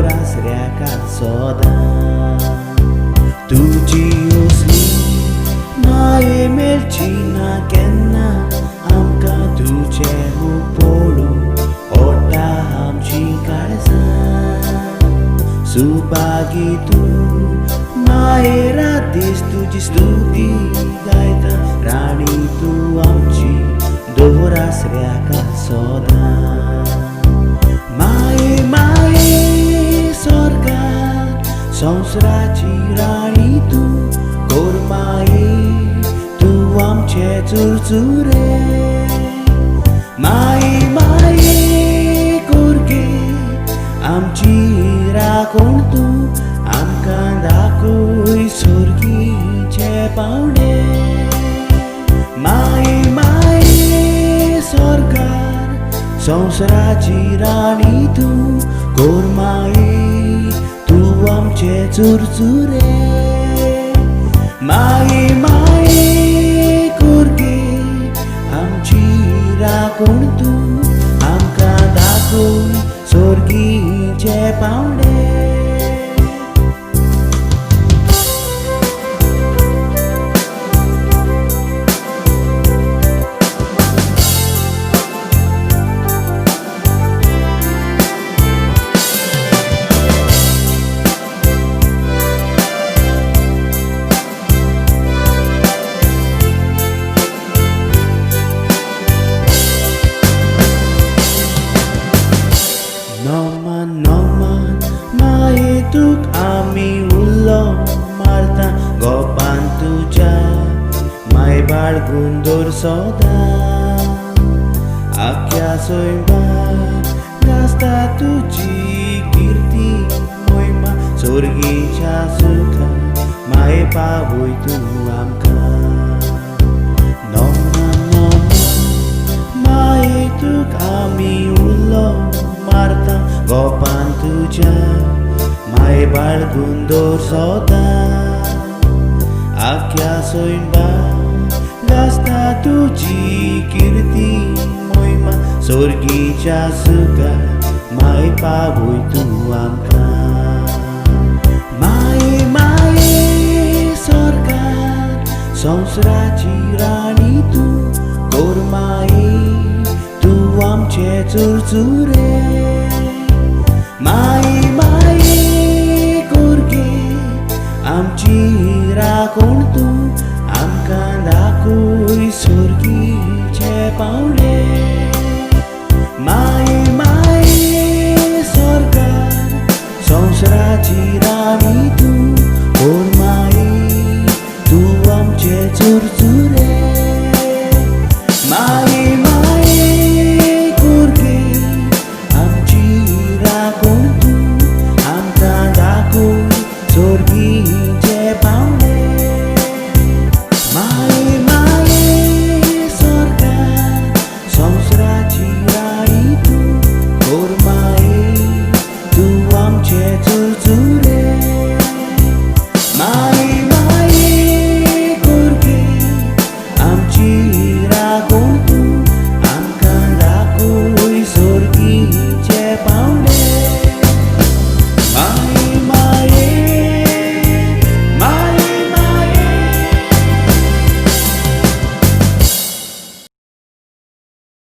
दोरासऱ्याका सदां तुजी असली माये मेळची ना केन्ना आमकां तुजें रूप पळोवन ओडटा आमची काळजां सुभागी तूं मायेरा दीस तुजी स्तुती गायता राणी तूं आमची दोरासऱ्याका सदां माये माये स्वर्गांत संवसाराची राणी तूं कोर माये तूं आमचे चुरचुरे माये माये कोरगे आमची राखण तूं आमकां दाखय स्वर्गीचे पावणे माये माये स्वर्गार संवसाराची राणी तूं कोर माये तूं आमचे चुरचुरे माये माये कोरगे आमची राखण तूं आमकां दाखय स्वर्गीचे पावणे नमान नमान माये तुक आमी उल्लो मारता गोपान तुज्या माय बाळगून दवर सदां आख्या सोयंबार गाजता तुजी किर्ती मोहिमा स्वर्गीच्या सुखां माये पावय तूं आमकां नमान नमान माये तुक आमी उल्लो मारता गोपान तुज्या माये बाळगून दवर सदां आख्या सोयंबार गाजता तुजी किर्ती मोहिमा स्वर्गीच्या सुखां माये पावय तूं आमकां माये माये स्वर्गांत संवसाराची राणी तूं कोर माये तूं आमचे चुरचुरे माये माये कोरगे आमची राखण तूं आमकां दाखय स्वर्गीचे पावणे